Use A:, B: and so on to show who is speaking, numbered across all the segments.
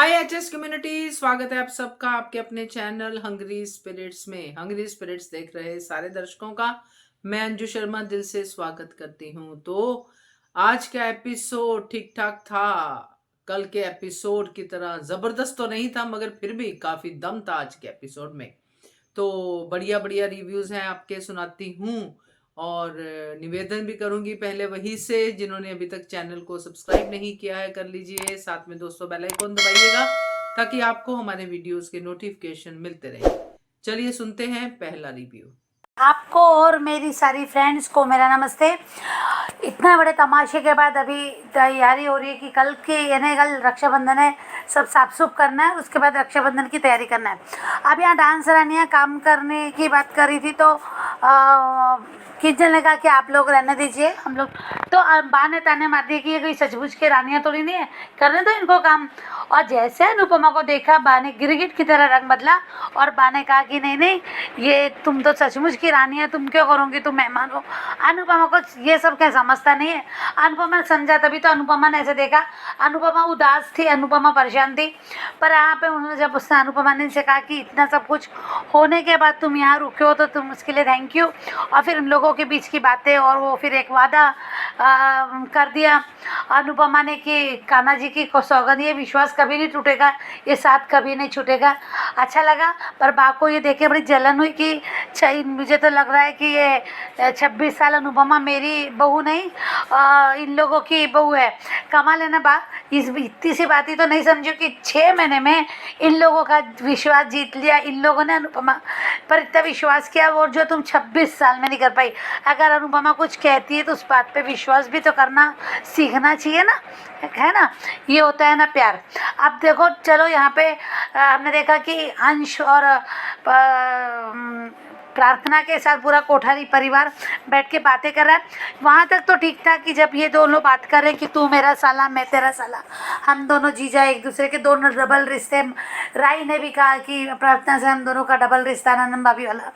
A: हाय HS community, स्वागत है आप सबका आपके अपने चैनल हंगरी स्पिरिट्स में। हंगरी स्पिरिट्स देख रहे सारे दर्शकों का मैं अंजू शर्मा दिल से स्वागत करती हूँ। तो आज का एपिसोड ठीक ठाक था, कल के एपिसोड की तरह जबरदस्त तो नहीं था मगर फिर भी काफी दम था आज के एपिसोड में। तो बढ़िया बढ़िया रिव्यूज हैं आपके, सुनाती हूँ और निवेदन भी करूंगी पहले वही से, जिन्होंने अभी तक चैनल को सब्सक्राइब नहीं किया है कर लीजिए, साथ में दोस्तों बेल आइकन दबाइएगा ताकि आपको हमारे वीडियोस के नोटिफिकेशन मिलते रहे। चलिए सुनते हैं पहला रिव्यू।
B: आपको और मेरी सारी फ्रेंड्स को मेरा नमस्ते। इतना बड़े तमाशे के बाद अभी तैयारी हो रही है कि कल की यानी कल रक्षाबंधन है, सब साफ सुफ करना है, उसके बाद रक्षाबंधन की तैयारी करना है। अब यहाँ डांस रानियाँ काम करने की बात कर रही थी तो किचन ने कहा कि आप लोग रहने दीजिए, हम लोग तो बाने ताने मार दिए कि ये कोई सचमुच की रानियाँ थोड़ी नहीं है, करने दो इनको काम। और जैसे अनुपमा को देखा बा ने गिरगिट की तरह रंग बदला और बा ने कहा कि नहीं नहीं, ये तुम तो सचमुच की रानी है, तुम क्यों करोगी, तुम मेहमान हो। अनुपमा को ये सब क्या समझता नहीं है। अनुपमा ने समझा तभी तो अनुपमा ने ऐसे देखा। अनुपमा उदास थी, अनुपमा परेशान थी, पर यहाँ पे उन्होंने जब उसने अनुपमा ने से कहा कि इतना सब कुछ होने के बाद तुम यहाँ रुके हो तो तुम उसके लिए थैंक यू। और फिर उन लोगों के बीच की बातें और वो फिर एक वादा कर दिया अनुपमा ने कि कान्हा जी की सौगंध, ये विश्वास कभी नहीं टूटेगा, ये साथ कभी नहीं छूटेगा। अच्छा लगा, पर बाप को ये देखे बड़ी जलन हुई कि मुझे तो लग रहा है कि ये 26 साल अनुपमा मेरी बहू नहीं इन लोगों की बहू है। कमाल है ना बा, इस इतनी सी बात ही तो नहीं समझो कि 6 महीने में इन लोगों का विश्वास जीत लिया इन लोगों ने अनुपमा पर, इतना विश्वास किया और जो तुम 26 साल में नहीं कर पाई। अगर अनुपमा कुछ कहती है तो उस बात पे विश्वास भी तो करना सीखना चाहिए ना, है ना। ये होता है ना प्यार। अब देखो चलो यहाँ पे हमने देखा कि अंश और प्रार्थना के साथ पूरा कोठारी परिवार बैठ के बातें कर रहा है। वहाँ तक तो ठीक था कि जब ये दोनों बात कर रहे हैं कि तू मेरा साला मैं तेरा साला, हम दोनों जीजा एक दूसरे के, दोनों डबल रिश्ते। राई ने भी कहा कि प्रार्थना से हम दोनों का डबल रिश्ता, नंदन भाभी वाला।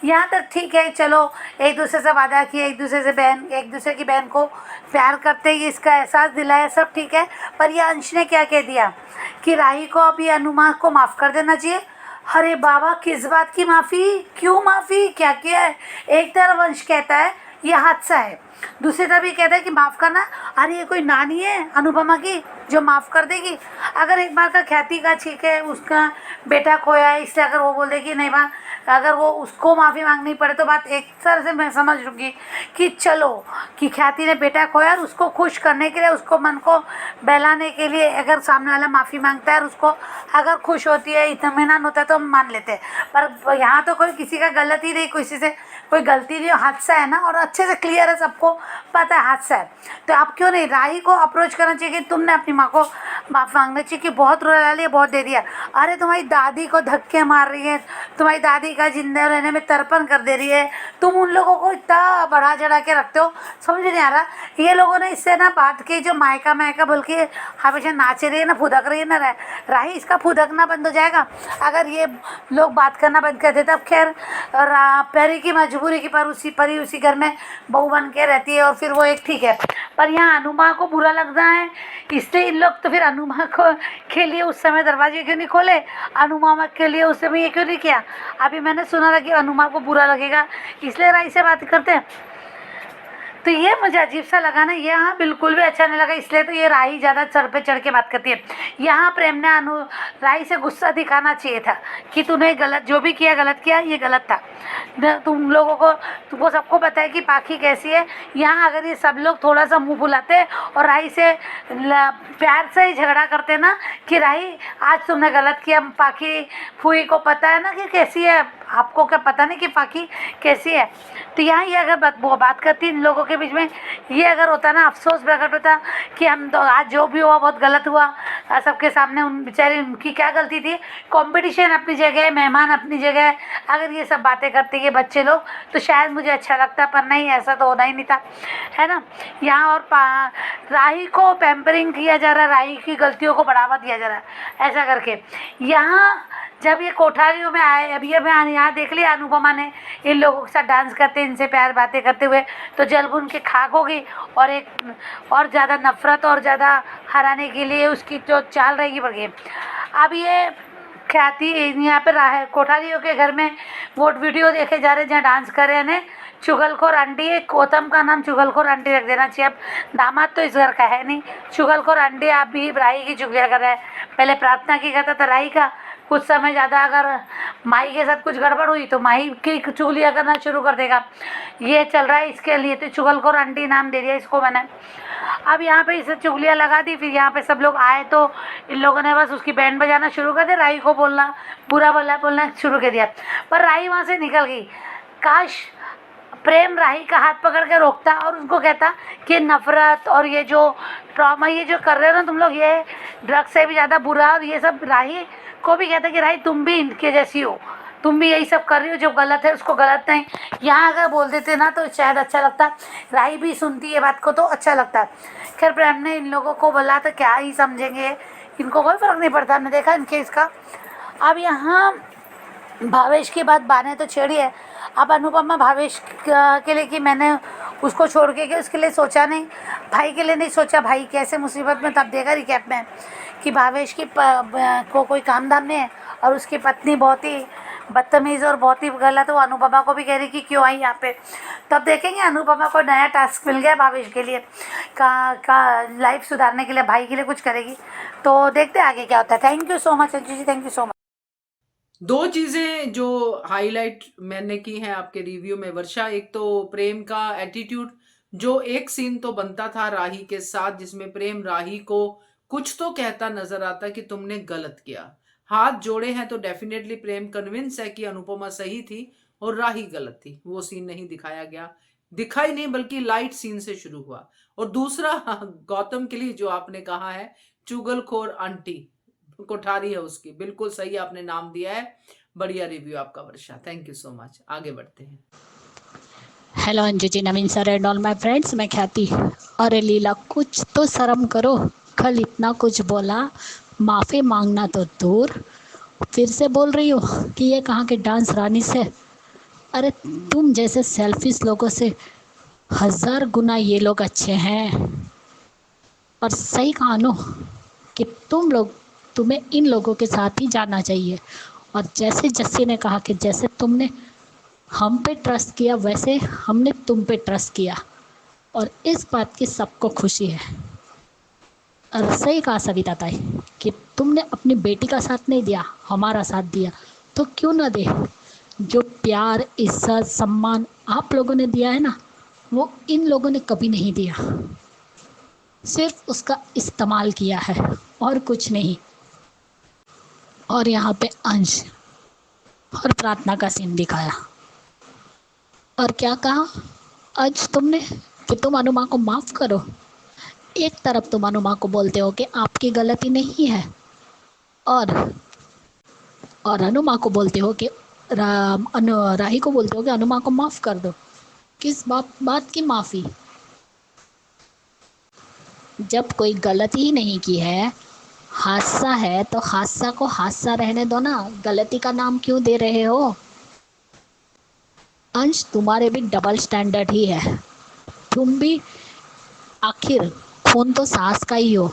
B: यहाँ तक ठीक है, चलो एक दूसरे से वादा किया, एक दूसरे से एक दूसरे की बहन को प्यार करते ही इसका एहसास दिलाया, सब ठीक है। पर यह अंश ने क्या कह दिया कि राही को अभी अनुमा को माफ़ कर देना चाहिए। अरे बाबा, किस बात की माफ़ी, क्यों माफ़ी, क्या किया है। एक तरफ अंश कहता है ये हादसा है, दूसरी तरफ भी कहता है कि माफ़ करना। अरे ये कोई नानी है अनुपमा की जो माफ़ कर देगी। अगर एक बार का ख्याति का ठीक है, उसका बेटा खोया है, इसलिए अगर वो बोल देगी नहीं बा, अगर वो उसको माफ़ी मांगनी पड़े तो बात एक तरह से मैं समझ लूँगी कि चलो कि ख्याति ने बेटा खोया और उसको खुश करने के लिए, उसको मन को बहलाने के लिए अगर सामने वाला माफ़ी मांगता है और उसको अगर खुश होती है, इत्मीनान होता है तो हम मान लेते हैं। पर यहाँ तो कोई किसी का गलत ही नहीं, किसी से कोई गलती नहीं, हादसा है ना, और अच्छे से क्लियर है, सबको पता है हादसा है। तो आप क्यों नहीं राही को अप्रोच करना चाहिए कि तुमने अपनी माँ को माफ़ मांगना चाहिए कि बहुत रुला लिया, बहुत दे दिया। अरे तुम्हारी दादी को धक्के मार रही है, तुम्हारी दादी का जिंदा रहने में तर्पण कर दे रही है, तुम उन लोगों को इतना बढ़ा चढ़ा के रखते हो, समझ नहीं आ रहा। ये लोगों ने इससे ना बात की, जो मायका मायका बोल के हमेशा नाच रही है ना, फुदक रही है ना, राही इसका फुदकना बंद हो जाएगा अगर ये लोग बात करना बंद कर देते। अब खैर पैरी की मजबूरी की पर उसी घर में बहू बन के रहती है और फिर वो एक ठीक है। पर यहाँ अनुमा को बुरा लग रहा है, इसलिए इन लोग तो फिर अनुमा को के लिए उस समय दरवाजे क्यों नहीं खोले, अनुमा के लिए उस समय ये क्यों नहीं किया। अभी मैंने सुना था कि अनुमा को बुरा लगेगा इसलिए राही से बात करते हैं, तो ये मुझे अजीब सा लगा ना। यहाँ बिल्कुल भी अच्छा नहीं लगा, इसलिए तो ये राही ज़्यादा सर पे चढ़ के बात करती है। यहाँ प्रेम ने राही से गुस्सा दिखाना चाहिए था कि तूने गलत जो भी किया, गलत किया, ये गलत था। तुम लोगों को, तुमको सबको पता है कि पाखी कैसी है। यहाँ अगर ये सब लोग थोड़ा सा मुंह फुलाते और राही से प्यार से ही झगड़ा करते ना कि राही आज तुमने गलत किया, पाखी फूई को पता है ना कि कैसी है, आपको क्या पता नहीं कि पाखी कैसी है। तो यहाँ ये अगर बात करती इन लोगों के बीच में, ये अगर होता ना, अफसोस प्रकट होता कि हम तो आज जो भी हुआ बहुत गलत हुआ, सबके सामने उन बेचारी उनकी क्या गलती थी। कंपटीशन अपनी जगह, मेहमान अपनी जगह, अगर ये सब बातें करते ये बच्चे लोग तो शायद मुझे अच्छा लगता, पर नहीं, ऐसा तो होना ही नहीं था, है ना। यहाँ और राही को पैम्परिंग किया जा रहा है, राही की गलतियों को बढ़ावा दिया जा रहा है ऐसा करके। यहाँ जब ये कोठारियों में आए, अभी यहाँ देख लिया अनुपमा ने इन लोगों के साथ डांस करते, इनसे प्यार बातें करते हुए, तो जल्द उनके खाक हो गई और एक और ज़्यादा नफरत और ज़्यादा हराने के लिए उसकी जो चाल रहेगी बढ़ गई। अब ये ख्याति यहाँ पे रहा है कोठारियों के घर में वो वीडियो देखे जा रहे जहाँ डांस कर रहे हैं चुगलखोर आंटी है। गौतम का नाम चुगलखोर आंटी रख देना चाहिए। अब दामाद तो इस घर का है नहीं, चुगलखोर आंटी आप भी राही की चुगलियाँ कर रहे हैं। पहले प्रार्थना की करता था राही का, कुछ समय ज़्यादा अगर माई के साथ कुछ गड़बड़ हुई तो माई की चुगलियाँ करना शुरू कर देगा। ये चल रहा है इसके लिए, तो चुगलखोर आंटी नाम दे दिया इसको मैंने। अब यहाँ पे इसे चुगलियाँ लगा दी, फिर यहाँ पे सब लोग आए तो इन लोगों ने बस उसकी बैंड बजाना शुरू कर दिया, राही को बोलना बुरा बोलना शुरू कर दिया। पर राही वहाँ से निकल गई। काश प्रेम राही का हाथ पकड़ के रोकता और उनको कहता कि नफरत और ये जो ट्रॉमा ये जो कर रहे हो ना तुम लोग, ये ड्रग्स से भी ज़्यादा बुरा, और ये सब राही को भी कहता कि राही तुम भी इनके जैसी हो, तुम भी यही सब कर रही हो, जो गलत है उसको गलत नहीं। यहाँ अगर बोल देते ना तो शायद अच्छा लगता, राही भी सुनती है बात को तो अच्छा लगता। खैर प्रेम ने इन लोगों को बोला तो क्या ही समझेंगे, इनको कोई फ़र्क नहीं पड़ता। हमने देखा इनके इसका। अब यहाँ भावेश की बात बाने तो छेड़ी है। अब अनुपमा भावेश के लिए कि मैंने उसको छोड़ के उसके लिए सोचा नहीं, भाई के लिए नहीं सोचा, भाई कैसे मुसीबत में, तब देखा रिकैप में कि भावेश की को कोई काम धाम नहीं है और उसकी पत्नी बहुत ही बदतमीज़ और बहुत ही गलत। वो अनुपमा को भी कह रही कि क्यों आई यहाँ पे। तब देखेंगे अनुपमा को नया टास्क मिल गया भावेश के लिए का लाइफ सुधारने के लिए, भाई के लिए कुछ करेगी। तो देखते हैं आगे क्या होता है। Thank you so much Anju ji, thank you so much.
A: दो चीजें जो हाईलाइट मैंने की हैं आपके रिव्यू में वर्षा, एक तो प्रेम का एटीट्यूड, जो एक सीन तो बनता था राही के साथ जिसमें प्रेम राही को कुछ तो कहता नजर आता कि तुमने गलत किया, हाथ जोड़े हैं, तो डेफिनेटली प्रेम कन्विंस है कि अनुपमा सही थी और राही गलत थी। वो सीन नहीं दिखाया गया, दिखाई नहीं, बल्कि लाइट सीन से शुरू हुआ। और दूसरा गौतम के लिए जो आपने कहा है चुगलखोर आंटी, कोठारी है उसकी, बिल्कुल सही आपने नाम दिया है। बढ़िया रिव्यू आपका Varsha, thank you so much. आगे बढ़ते हैं।
C: Hello Anju ji, Naveen sir and all my friends, मैं ख्याति। अरे लीला कुछ तो शर्म करो, कल इतना कुछ बोला, माफ़ी मांगना तो दूर, फिर से बोल रही हो कि ये कहाँ के डांस रानी से। अरे तुम जैसे सेल्फिश लोगों से 1000 गुना ये लोग अच्छे हैं। और सही कहा नो कि तुम्हें इन लोगों के साथ ही जाना चाहिए। और जैसे जस्सी ने कहा कि जैसे तुमने हम पे ट्रस्ट किया वैसे हमने तुम पे ट्रस्ट किया, और इस बात की सबको खुशी है। और सही कहा सविता ताई कि तुमने अपनी बेटी का साथ नहीं दिया, हमारा साथ दिया, तो क्यों ना दे। जो प्यार इज्जत सम्मान आप लोगों ने दिया है ना, वो इन लोगों ने कभी नहीं दिया, सिर्फ उसका इस्तेमाल किया है और कुछ नहीं। और यहाँ पे अंश और प्रार्थना का सीन दिखाया, और क्या कहा आज तुमने कि तुम अनुमा को माफ़ करो। एक तरफ तुम अनुमा को बोलते हो कि आपकी गलती नहीं है, और अनुमा को बोलते हो कि राही को बोलते हो कि अनुमा को माफ़ कर दो। किस बात की माफ़ी? जब कोई गलती ही नहीं की है, हादसा है तो हादसा को हादसा रहने दो ना, गलती का नाम क्यों दे रहे हो? अंश तुम्हारे भी डबल स्टैंडर्ड ही है। तुम भी आखिर खून तो सास का ही हो,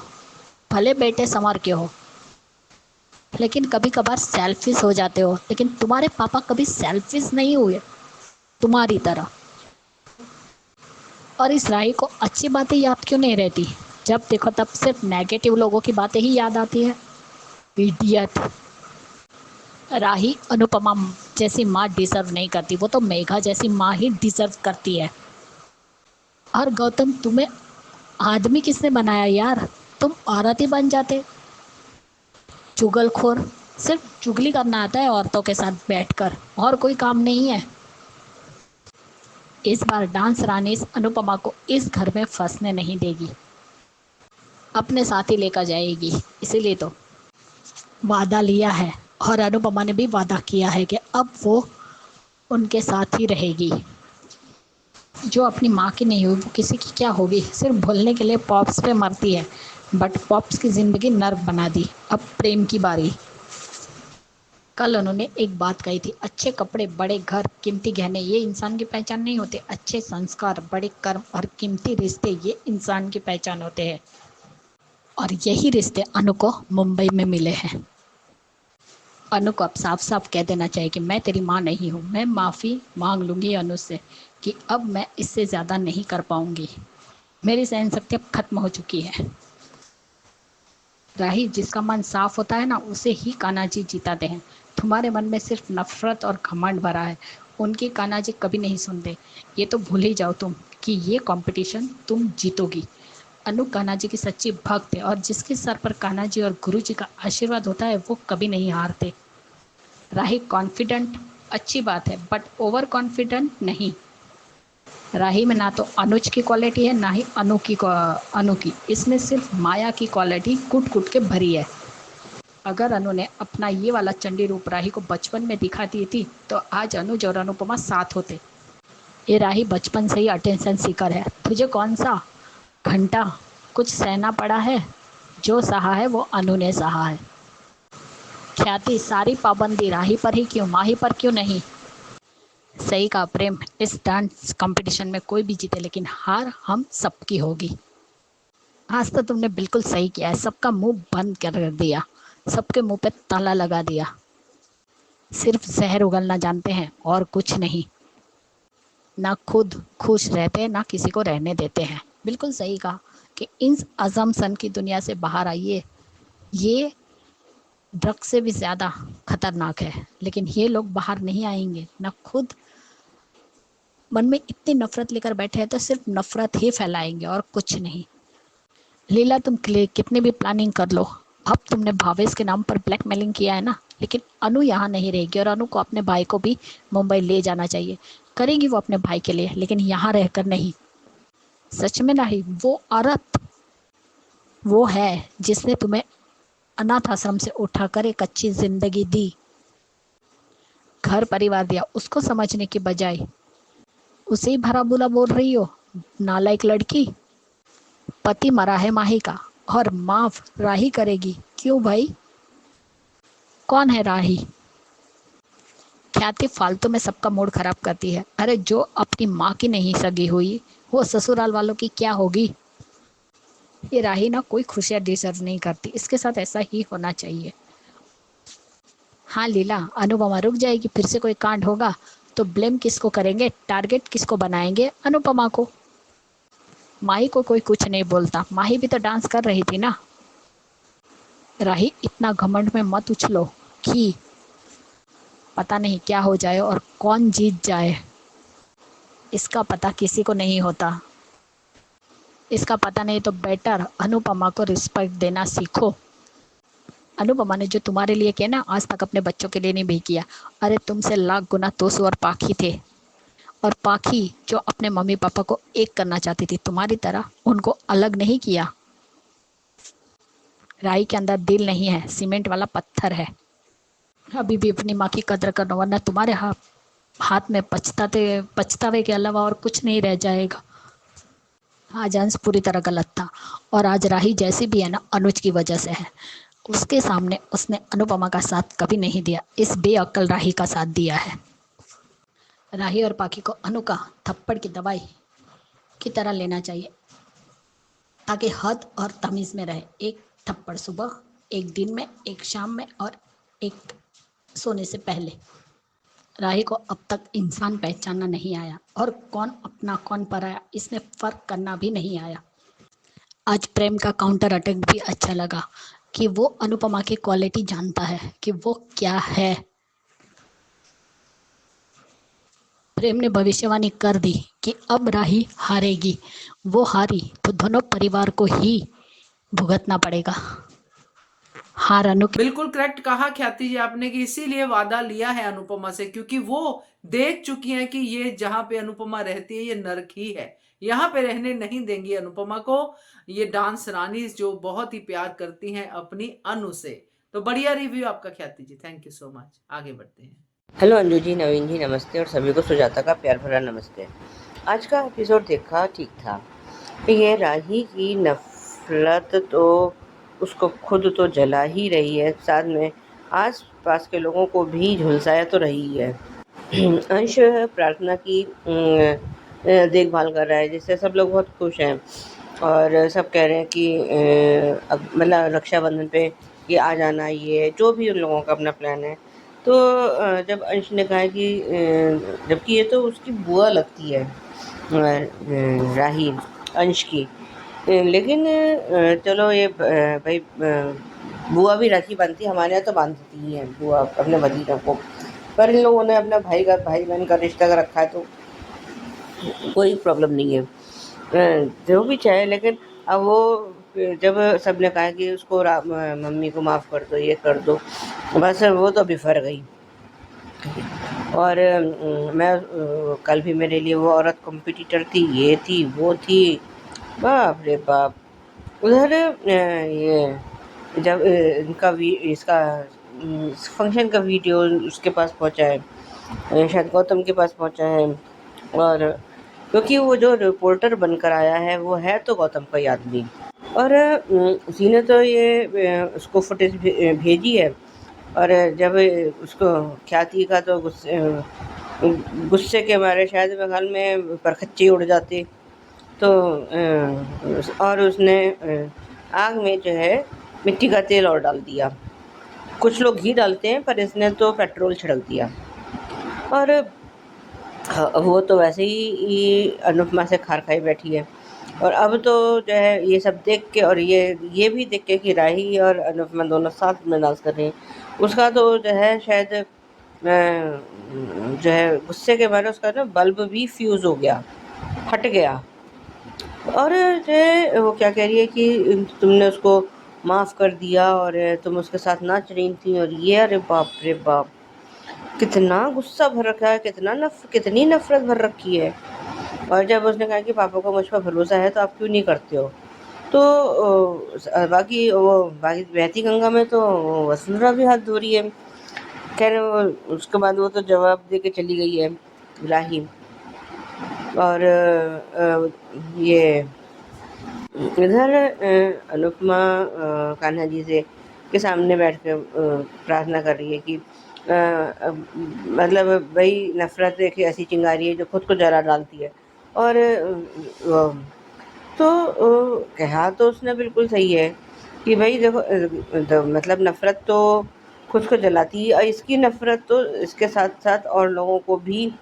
C: भले बेटे संवर के हो, लेकिन कभी कभार सेल्फिश हो जाते हो। लेकिन तुम्हारे पापा कभी सेल्फिश नहीं हुए तुम्हारी तरह। और इस राही को अच्छी बातें याद क्यों नहीं रहती? जब देखो तब सिर्फ नेगेटिव लोगों की बातें ही याद आती है। इडियट। राही अनुपमा जैसी माँ डिजर्व नहीं करती, वो तो मेघा जैसी माँ ही डिजर्व करती है। और गौतम, तुम्हें आदमी किसने बनाया यार? तुम औरत ही बन जाते। चुगलखोर, सिर्फ चुगली करना आता है औरतों के साथ बैठकर, और कोई काम नहीं है। इस बार डांस रानी अनुपमा को इस घर में फंसने नहीं देगी, अपने साथ ही लेकर जाएगी। इसीलिए तो वादा लिया है, और अनुपमा ने भी वादा किया है कि अब वो उनके साथ ही रहेगी। जो अपनी माँ की नहीं हुई वो किसी की क्या होगी? सिर्फ भूलने के लिए पॉप्स पे मरती है, बट पॉप्स की ज़िंदगी नर्क बना दी। अब प्रेम की बारी। कल उन्होंने एक बात कही थी, अच्छे कपड़े, बड़े घर, कीमती गहने ये इंसान की पहचान नहीं होते। अच्छे संस्कार, बड़े कर्म और कीमती रिश्ते ये इंसान की पहचान होते हैं। और यही रिश्ते अनु को मुंबई में मिले हैं। अनु को अब साफ साफ कह देना चाहिए कि मैं तेरी माँ नहीं हूँ। मैं माफ़ी मांग लूँगी अनु से कि अब मैं इससे ज़्यादा नहीं कर पाऊँगी। मेरी सहन शक्ति अब खत्म हो चुकी है। राही, जिसका मन साफ होता है ना, उसे ही कान्हा जी जिताते हैं। तुम्हारे मन में सिर्फ नफरत और घमंड भरा है। उनकी कान्हा जी कभी नहीं सुनते। ये तो भूल ही जाओ तुम कि ये कंपटीशन तुम जीतोगी। अनु कान्हा जी की सच्ची भक्त है और जिसके सर पर कान्हा जी और गुरु जी का आशीर्वाद होता है वो कभी नहीं हारते। राही कॉन्फिडेंट अच्छी बात है, बट ओवर कॉन्फिडेंट नहीं। राही में ना तो अनुज की क्वालिटी है, ना ही अनु की इसमें सिर्फ माया की क्वालिटी कूट कूट के भरी है। अगर अनु ने अपना ये वाला चंडी रूप राही को बचपन में दिखा दी थी तो आज अनुज और अनुपमा साथ होते। ये राही बचपन से ही अटेंशन सीकर है। तुझे कौन सा घंटा कुछ सहना पड़ा है? जो सहा है वो अनु ने सहा है। ख्याति, सारी पाबंदी राही पर ही क्यों, माही पर क्यों नहीं? सही कहा प्रेम, इस डांस कंपटीशन में कोई भी जीते लेकिन हार हम सबकी होगी। आज तो तुमने बिल्कुल सही किया है, सबका मुंह बंद कर दिया, सबके मुंह पे ताला लगा दिया। सिर्फ जहर उगलना जानते हैं और कुछ नहीं। ना खुद खुश रहते ना किसी को रहने देते हैं। बिल्कुल सही कहा कि इन अजम्पशन की दुनिया से बाहर आइए। ये ड्रग्स से भी ज़्यादा खतरनाक है, लेकिन ये लोग बाहर नहीं आएंगे। ना खुद मन में इतनी नफरत लेकर बैठे हैं तो सिर्फ नफरत ही फैलाएंगे और कुछ नहीं। लीला, तुम कितनी भी प्लानिंग कर लो, अब तुमने भावेश के नाम पर ब्लैकमेलिंग किया है ना, लेकिन अनु यहाँ नहीं रहेगी और अनु को अपने भाई को भी मुंबई ले जाना चाहिए। करेगी वो अपने भाई के लिए, लेकिन यहाँ रहकर नहीं। सच में नहीं, वो औरत वो है जिसने तुम्हें अनाथ आश्रम से उठाकर एक अच्छी जिंदगी दी, घर परिवार दिया। उसको समझने की बजाय उसे ही भला बुरा बोल रही हो। नालायक लड़की। पति मरा है माही का और माफ राही करेगी? क्यों भाई? कौन है राही? ख्याति फालतू में सबका मूड खराब करती है। अरे जो अपनी माँ की नहीं सगी हुई वो ससुराल वालों की क्या होगी? ये राही ना कोई खुशियाँ डिजर्व नहीं करती, इसके साथ ऐसा ही होना चाहिए। हाँ लीला, अनुपमा रुक जाएगी, फिर से कोई कांड होगा तो ब्लेम किसको करेंगे, टारगेट किसको बनाएंगे? अनुपमा को। माही को कोई कुछ नहीं बोलता, माही भी तो डांस कर रही थी ना। राही, इतना घमंड में मत उछलो कि पता नहीं क्या हो जाए और कौन जीत जाए। इसका पता किसी को नहीं होता। इसका पता नहीं तो बेटर अनुपमा को रिस्पेक्ट देना सीखो। अनुपमा ने जो तुम्हारे लिए किया ना, आज तक अपने बच्चों के लिए नहीं भी किया। अरे तुमसे लाख गुना तोसू और पाखी थे, और पाखी जो अपने मम्मी पापा को एक करना चाहती थी, तुम्हारी तरह उनको अलग नहीं किया। राही के अंदर दिल नहीं है, सीमेंट वाला पत्थर है। अभी भी अपनी माँ की कदर करना, वरना तुम्हारे हाथ में पछतावे के अलावा और कुछ नहीं रह जाएगा। आज अंश पूरी तरह गलत था और आज राही जैसी भी है ना, अनुज की वजह से है। उसके सामने उसने अनुपमा का साथ कभी नहीं दिया, इस बेअक्ल राही का साथ दिया है। राही और पाखी को अनु का थप्पड़ की दवाई की तरह लेना चाहिए ताकि हद और तमीज़ में रहे। एक थप्पड़ सुबह, एक दिन में, एक शाम में और एक सोने से पहले। राही को अब तक इंसान पहचानना नहीं आया और कौन अपना कौन पराया इसमें फ़र्क करना भी नहीं आया। आज प्रेम का काउंटर अटैक भी अच्छा लगा कि वो अनुपमा की क्वालिटी जानता है कि वो क्या है। प्रेम ने भविष्यवाणी कर दी कि अब राही हारेगी। वो हारी तो दोनों परिवार को ही भुगतना पड़ेगा। हार अनु की।
A: बिल्कुल करेक्ट कहा ख्याति जी आपने कि इसीलिए वादा लिया है अनुपमा से, क्योंकि वो देख चुकी हैं कि ये जहां पे अनुपमा रहती है ये नरक ही है, यहाँ पे रहने नहीं देंगी अनुपमा को। ये डांस रानी जो बहुत ही प्यार करती हैं अपनी अनु से। तो बढ़िया रिव्यू आपका ख्याति जी, थैंक यू सो मच। आगे बढ़ते हैं।
D: हेलो अंजू जी, नवीन जी नमस्ते, और सभी को सुजाता का प्यार भरा नमस्ते। आज का एपिसोड देखा ठीक था। ये राही की नफरत तो उसको खुद तो जला ही रही है, साथ में आस पास के लोगों को भी झुलसाया तो रही है। अंश प्रार्थना की देखभाल कर रहा है, जिससे सब लोग बहुत खुश हैं और सब कह रहे हैं कि अब मतलब रक्षाबंधन पे कि आ जाना, ये जो भी उन लोगों का अपना प्लान है। तो जब अंश ने कहा कि जबकि ये तो उसकी बुआ लगती है, राही अंश की, लेकिन चलो ये भाई बुआ भी राखी बांधती है, हमारे यहाँ तो बांधती ही है बुआ अपने भतीजों को, पर इन लोगों ने अपना भाई बहन का रिश्ता कर रखा है तो कोई प्रॉब्लम नहीं है। जो भी चाहे, लेकिन अब वो जब सबने कहा कि उसको मम्मी को माफ़ कर दो, ये कर दो, बस वो तो बिफर गई। और मैं कल भी मेरे लिए वो औरत कॉम्पिटिटर थी, ये थी वो थी, बाप रे बाप। उधर ये जब इनका इसका फंक्शन का वीडियो उसके पास पहुंचा है, शायद गौतम के पास पहुंचा है, और क्योंकि वो जो रिपोर्टर बनकर आया है वो है तो गौतम का ही आदमी। और उसी ने तो ये उसको फुटेज भेजी है। और जब उसको ख्याति का तो गुस्से के मारे शायद मेरे ख्याल में परखच्चे उड़ जाते, तो और उसने आग में जो है मिट्टी का तेल और डाल दिया। कुछ लोग घी डालते हैं, पर इसने तो पेट्रोल छिड़क दिया। और वो तो वैसे ही अनुपमा से खार खाई बैठी है। और अब तो जो है ये सब देख के, और ये भी देख के कि राही और अनुपमा दोनों साथ में डांस कर रही हैं, उसका तो जो है शायद जो है गुस्से के मारे उसका ना बल्ब भी फ्यूज़ हो गया, फट गया। और जो है वो क्या कह रही है कि तुमने उसको माफ़ कर दिया और तुम उसके साथ नाच रही थी, और ये अरे बाप रे बाप, कितना गुस्सा भर रखा है, कितनी नफ़रत भर रखी है। और जब उसने कहा कि पापा को मुझ पर भरोसा है तो आप क्यों नहीं करते हो, तो बाकी बहती गंगा में तो वसुंधरा भी हाथ धो रही है। खैर उसके बाद वो तो जवाब दे के चली गई है राही। और ये इधर अनुपमा कान्हा जी से के सामने बैठ कर प्रार्थना कर रही है कि मतलब वही नफ़रत एक ऐसी चिंगारी है जो खुद को जला डालती है। और तो कहा तो उसने बिल्कुल सही है कि भाई देखो, मतलब नफ़रत तो खुद को जलाती है, और इसकी नफ़रत तो इसके साथ साथ और लोगों को भी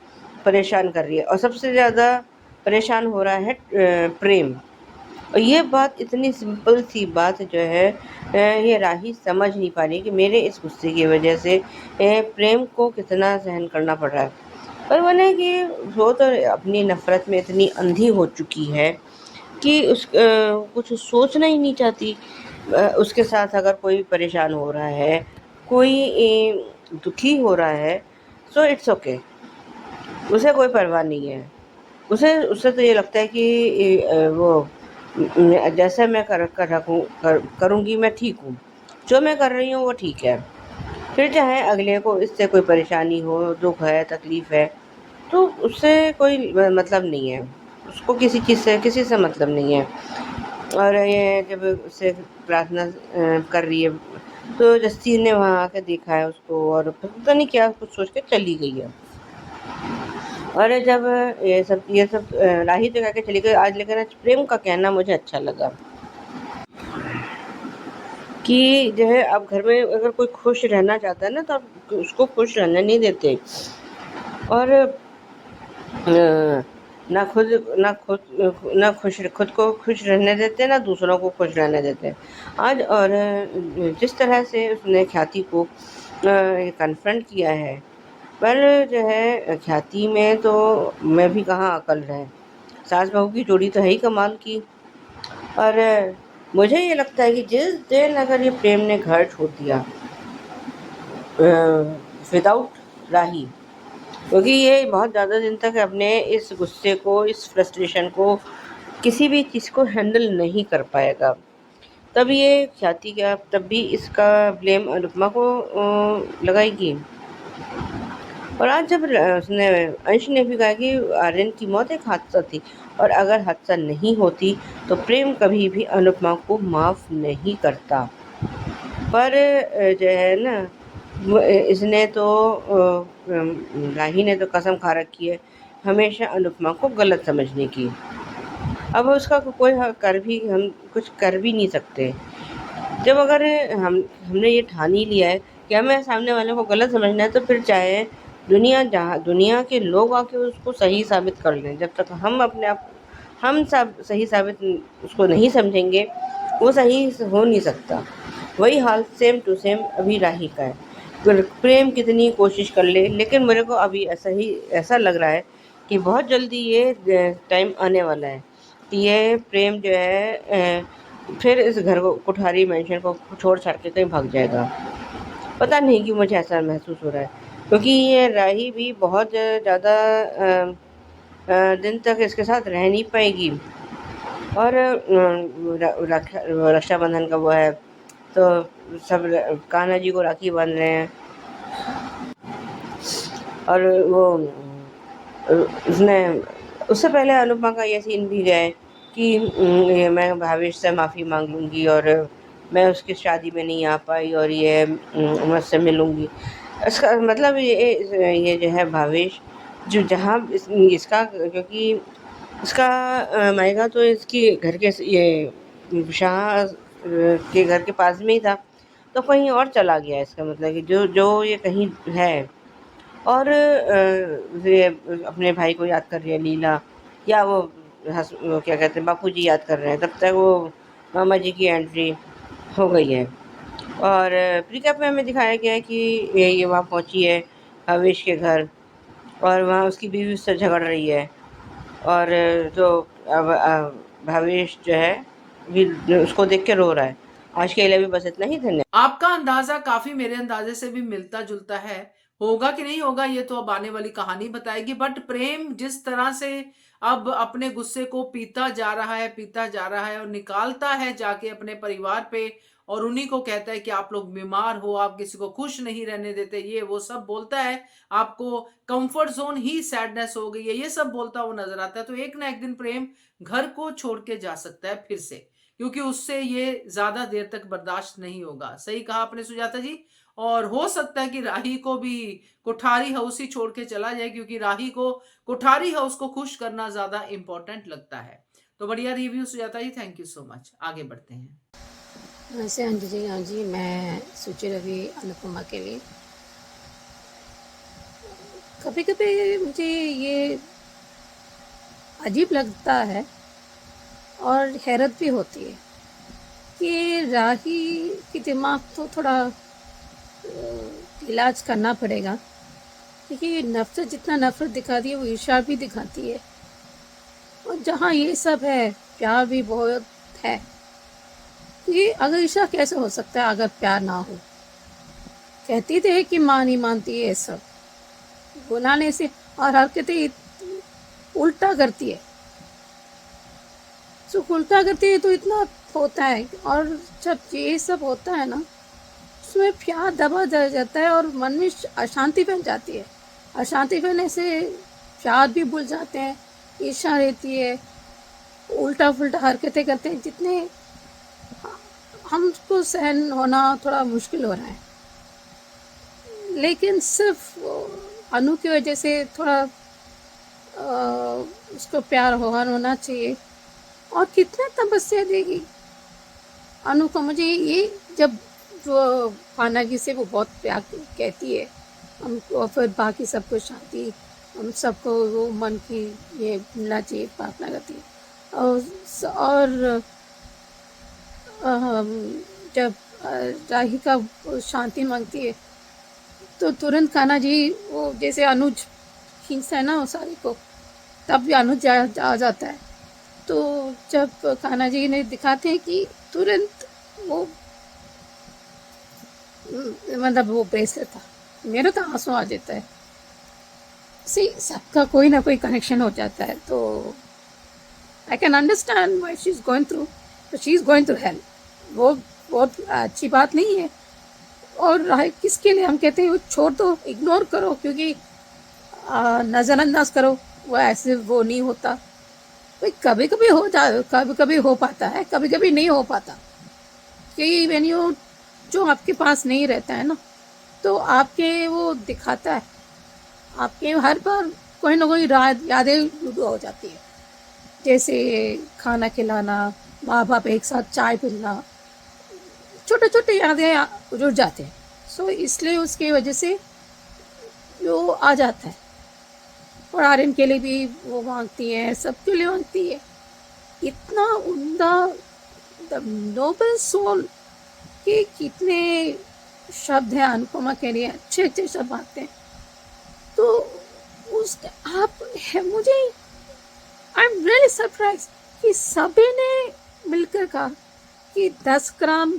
D: परेशान कर रही है, और सबसे ज़्यादा परेशान हो रहा है प्रेम। और ये बात, इतनी सिंपल सी बात जो है, ये राही समझ नहीं पा रही कि मेरे इस गुस्से की वजह से प्रेम को कितना सहन करना पड़ रहा है। पर वो ना कि वो तो अपनी नफ़रत में इतनी अंधी हो चुकी है कि कुछ सोचना ही नहीं चाहती। उसके साथ अगर कोई परेशान हो रहा है, कोई दुखी हो रहा है, सो इट्स ओके, उसे कोई परवाह नहीं है। उससे तो ये लगता है कि वो जैसा मैं करूँगी मैं ठीक हूँ, जो मैं कर रही हूँ वो ठीक है। फिर चाहे अगले को इससे कोई परेशानी हो, दुख है, तकलीफ़ है, तो उससे कोई मतलब नहीं है, उसको किसी चीज़ से, किसी से मतलब नहीं है। और ये जब उससे प्रार्थना कर रही है, तो जस्सी ने वहाँ आके देखा है उसको, और पता नहीं क्या कुछ सोच के चली गई है। और जब ये सब राही तो कह के चली गई आज, लेकिन आज प्रेम का कहना मुझे अच्छा लगा कि जो है अब घर में अगर कोई खुश रहना चाहता है ना, तो आप उसको खुश रहने नहीं देते, और ना खुद को खुश रहने देते, ना दूसरों को खुश रहने देते आज। और जिस तरह से उसने ख्याति को कन्फ्रंट किया है, पर जो है ख्याति में तो मैं भी कहाँ अकल है, सास बहू की जोड़ी तो है ही कमाल की। और मुझे ये लगता है कि जिस दिन अगर ये प्रेम ने घर छोड़ दिया विदाउट राही, क्योंकि ये बहुत ज़्यादा दिन तक अपने इस गुस्से को, इस फ्रस्ट्रेशन को, किसी भी चीज़ को हैंडल नहीं कर पाएगा, तब ये ख्याति का, तब भी इसका ब्लेम अनुपमा को लगाएगी। और आज जब उसने अंश ने भी कहा कि आर्यन की मौत एक हादसा थी, और अगर हादसा नहीं होती तो प्रेम कभी भी अनुपमा को माफ़ नहीं करता। पर जो है ना, इसने तो राही ने तो कसम खा रखी है हमेशा अनुपमा को गलत समझने की। अब उसका कोई हम कुछ कर भी नहीं सकते। जब अगर हमने ये ठान ही लिया है कि हमें सामने वाले को गलत समझना है, तो फिर चाहे दुनिया के लोग आके उसको सही साबित कर लें, जब तक हम अपने आप हम सब सही साबित उसको नहीं समझेंगे, वो सही हो नहीं सकता। वही हाल सेम टू सेम अभी राही का है। प्रेम कितनी कोशिश कर ले, लेकिन मेरे को अभी ऐसा लग रहा है कि बहुत जल्दी ये टाइम आने वाला है कि ये प्रेम जो है फिर इस घर को, कोठारी मेंशन को छोड़ छाड़ के कहीं भाग जाएगा। पता नहीं क्यों मुझे ऐसा महसूस हो रहा है, क्योंकि ये राही भी बहुत ज़्यादा दिन तक इसके साथ रह नहीं पाएगी। और रक्षाबंधन का वो है, तो सब कान्हा जी को राखी बांध रहे हैं। और वो उसने उससे पहले अनुपमा का ये सीन भी है कि ये मैं भावेश से माफ़ी मांग लूँगी और मैं उसकी शादी में नहीं आ पाई और ये मुझसे मिलूँगी। इसका मतलब ये जो है भावेश, जो जहाँ इसका, क्योंकि इसका मायका तो इसकी घर के ये शाह के घर के पास में ही था, तो कहीं और चला गया। इसका मतलब कि जो ये कहीं है, और ये अपने भाई को याद कर रही है लीला, या वो वो क्या कहते हैं, बापू जी याद कर रहे हैं। तब तक वो मामा जी की एंट्री हो गई है। और प्रीकैप में हमें दिखाया गया है कि ये वहाँ पहुँची है भावेश के घर, और वहाँ उसकी बीवी उससे झगड़ रही है। और जो अब भावेश जो है भी उसको देख के रो रहा है। आज के लिए भी बस इतना ही। धन्यवाद।
A: आपका अंदाजा काफी मेरे अंदाजे से भी मिलता जुलता है। होगा कि नहीं होगा ये तो अब आने वाली कहानी बताएगी, बट प्रेम जिस तरह से अब अपने गुस्से को पीता जा रहा है और निकालता है जाके अपने परिवार पे, और उन्हीं को कहता है कि आप लोग बीमार हो, आप किसी को खुश नहीं रहने देते, ये वो सब बोलता है। आपको कंफर्ट जोन ही सैडनेस हो गई है, ये सब बोलता हुआ नजर आता है। तो एक ना एक दिन प्रेम घर को छोड़ के जा सकता है फिर से, क्योंकि उससे ये ज्यादा देर तक बर्दाश्त नहीं होगा। सही कहा आपने सुजाता जी। और हो सकता है कि राही को भी कोठारी हाउस ही छोड़ के चला जाए, क्योंकि राही को कोठारी हाउस को खुश करना ज्यादा इंपॉर्टेंट लगता है। तो बढ़िया review Sujata ji, thank you so much. आगे बढ़ते हैं।
E: वैसे अंजलि, हाँ जी, मैं सोची रही अनुपमा के लिए कभी कभी मुझे ये अजीब लगता है और हैरत भी होती है कि राही की दिमाग तो थोड़ा इलाज करना पड़ेगा, क्योंकि नफरत, जितना नफरत दिखाती है वो ईर्ष्या भी दिखाती है। और जहाँ ये सब है, प्यार भी बहुत है। ये अगर ईर्ष्या कैसे हो सकता है अगर प्यार ना हो? कहती तो है कि माँ नहीं मानती है, सब बुलाने से, और हरकतें उल्टा करती है। जो उल्टा करती है तो इतना होता है, और जब ये सब होता है ना, उसमें प्यार दबा जाता है और मन में अशांति बन जाती है। अशांति बनने से प्यार भी भूल जाते हैं, ईर्ष्या रहती है, उल्टा फुल्टा हरकतें करते हैं, जितने हमको सहन होना थोड़ा मुश्किल हो रहा है। लेकिन सिर्फ अनु की वजह से थोड़ा उसको प्यार होना चाहिए। और कितना तपस्या देगी अनु को? मुझे ये, जब वो पानागी से वो बहुत प्यार कहती है हमको, फिर बाकी सबको शांति, हम सबको वो मन की ये मिलना चाहिए, प्रार्थना करती है। और जब राही का शांति मांगती है तो तुरंत कान्हा जी, वो जैसे अनुज खींचता है ना वो सारी को, तब भी अनुज आ जाता है। तो जब कान्हा जी ने दिखाते हैं कि तुरंत वो, मतलब वो ब्रेसलेट था, मेरे तो आंसू आ जाता है। सबका कोई ना कोई कनेक्शन हो जाता है। तो I can understand why she is going through, तो she is going through hell. वो बहुत अच्छी बात नहीं है। और किसके लिए हम कहते हैं वो छोड़ दो, इग्नोर करो, क्योंकि नज़रअंदाज करो, वो ऐसे वो नहीं होता। भाई कभी कभी हो जाए, कभी कभी हो पाता है, कभी कभी नहीं हो पाता। क्योंकि व्हेन यू, जो आपके पास नहीं रहता है ना, तो आपके वो दिखाता है, आपके हर बार कोई ना कोई यादें शुरू हो जाती है। जैसे खाना खिलाना, माँ बाप एक साथ चाय पीना, छोटे छोटे यादें जुड़ जाते हैं। सो इसलिए उसकी वजह से वो आ जाता है। और आर्यन के लिए भी वो मांगती है, सबके लिए मांगती है। इतना उम्दा, द नोबल सोल के कितने शब्द हैं अनुपमा के लिए, अच्छे अच्छे शब्द आते हैं। तो उस आप है, मुझे आई एम रियली सरप्राइज कि सभी ने मिलकर कहा कि 10 ग्राम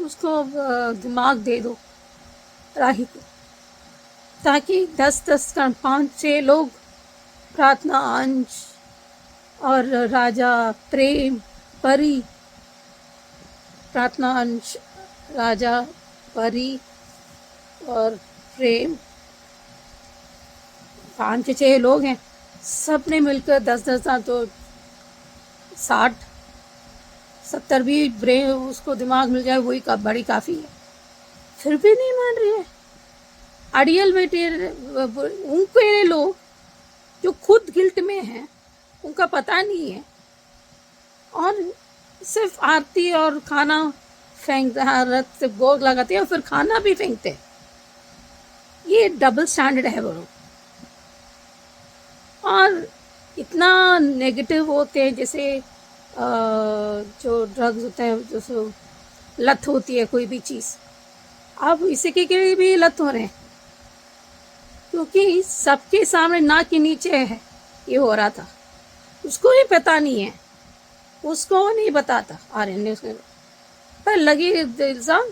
E: उसको दिमाग दे दो राही को, ताकि 10-10 ग्राम 5-6 लोग, प्रार्थना, अंश और राजा, प्रेम, परी, प्रार्थना, अंश, राजा, परी और प्रेम, 5-6 लोग हैं। सब ने मिलकर 10-10 तो 60-70 भी ब्रेन उसको दिमाग मिल जाए, वही बड़ी काफ़ी है। फिर भी नहीं मान रही है। अड़ियल बेटे उनके लोग जो खुद गिल्ट में हैं, उनका पता नहीं है, और सिर्फ आरती और खाना फेंकते हैं, रथ से भोग लगाते हैं और फिर खाना भी फेंकते हैं। ये डबल स्टैंडर्ड है वो लोग। और इतना नेगेटिव होते हैं, जैसे जो ड्रग्स होते हैं, जैसे लत होती है कोई भी चीज़, अब इसी के भी लत हो रहे हैं, क्योंकि सबके सामने नाक के नीचे है ये हो रहा था। उसको भी पता नहीं है, उसको नहीं बताता आर्यन ने, उसने पर लगी इल्ज़ाम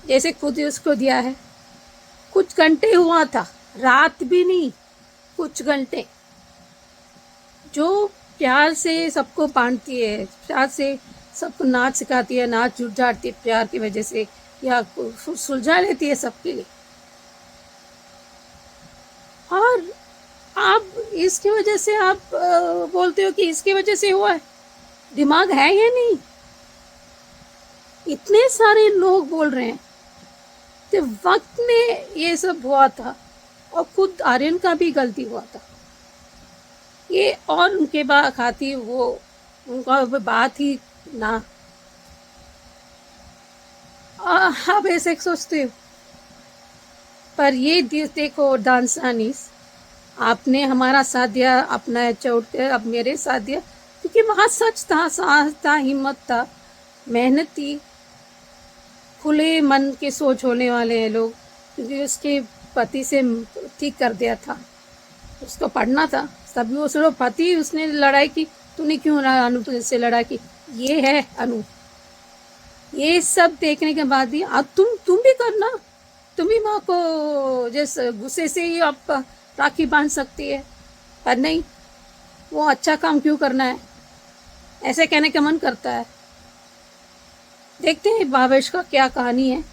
E: जैसे खुद ही उसको दिया है। कुछ घंटे हुआ था, रात भी नहीं, कुछ घंटे, जो प्यार से सबको बांटती है, प्यार से सबको नाच सिखाती है, नाच जुट जाती है प्यार की वजह से, या सुलझा लेती है सबके लिए। और आप इसकी वजह से आप बोलते हो कि इसकी वजह से हुआ है, दिमाग है या नहीं? इतने सारे लोग बोल रहे हैं कि वक्त में ये सब हुआ था, और खुद आर्यन का भी गलती हुआ था ये, और उनके बाद खाती वो उनका बात ही ना। अब ऐसे सोचते हो, पर ये देखो डांसानीस, आपने हमारा साथ दिया, अपना छोड़ कर अब मेरे साथ दिया, क्योंकि वहाँ सच था, साहस था, हिम्मत था, मेहनत थी, खुले मन के सोच होने वाले हैं लोग, क्योंकि उसके पति से ठीक कर दिया था, उसको पढ़ना था। तभी वो सिर्फ पति, उसने लड़ाई की, तूने क्यों अनु तुझसे लड़ाई की, ये है अनु। ये सब देखने के बाद ही अब तुम भी करना, तुम भी माँ को जैसे गुस्से से ही आप राखी बांध सकती है, पर नहीं, वो अच्छा काम क्यों करना है, ऐसे कहने का मन करता है। देखते हैं भावेश का क्या कहानी है,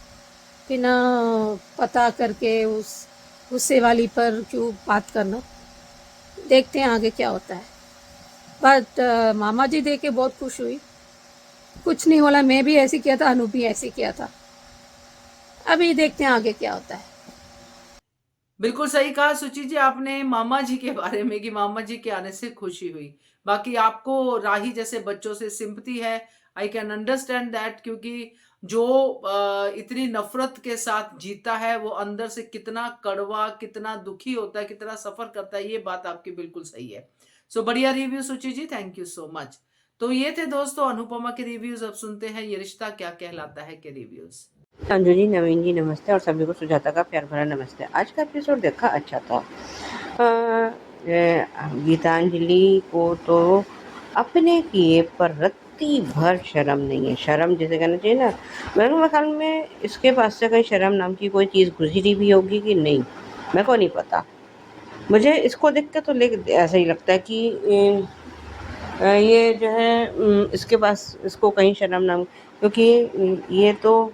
E: बिना पता करके उस गुस्से वाली पर क्यों बात करना। देखते हैं आगे क्या होता है। बट मामा जी देख के बहुत खुश हुई, कुछ नहीं बोला, मैं भी ऐसे किया था, अनु भी ऐसे किया था। अभी देखते हैं आगे क्या होता है।
A: बिल्कुल सही कहा सुचि जी आपने मामा जी के बारे में, कि मामा जी के आने से खुशी हुई। बाकी आपको राही जैसे बच्चों से सिंपैथी है, आई कैन अंडरस्टैंड दैट, क्योंकि जो इतनी नफरत के साथ जीता है, वो अंदर से कितना कड़वा, कितना दुखी होता है, कितना सफर करता है, ये बात आपकी बिल्कुल सही है। सो बढ़िया रिव्यू सुचि जी, थैंक यू सो मच। तो ये थे दोस्तों अनुपमा के रिव्यूज। अब सुनते हैं ये रिश्ता क्या कहलाता है के रिव्यूज।
D: अंजू जी, नवीन जी नमस्ते, और सभी को सुजाता का प्यार भरा नमस्ते। आज का एपिसोड देखा, अच्छा था। गीतांजलि को तो अपने किए पर रत्ती भर शर्म नहीं है। शर्म जिसे कहना चाहिए ना, मेरे ख्याल में इसके पास से कहीं शर्म नाम की कोई चीज़ गुजरी भी होगी कि नहीं, मेरे को नहीं पता। मुझे इसको देख के तो ऐसा ही लगता है कि ये जो है इसके पास, इसको कहीं शर्म नाम, क्योंकि ये तो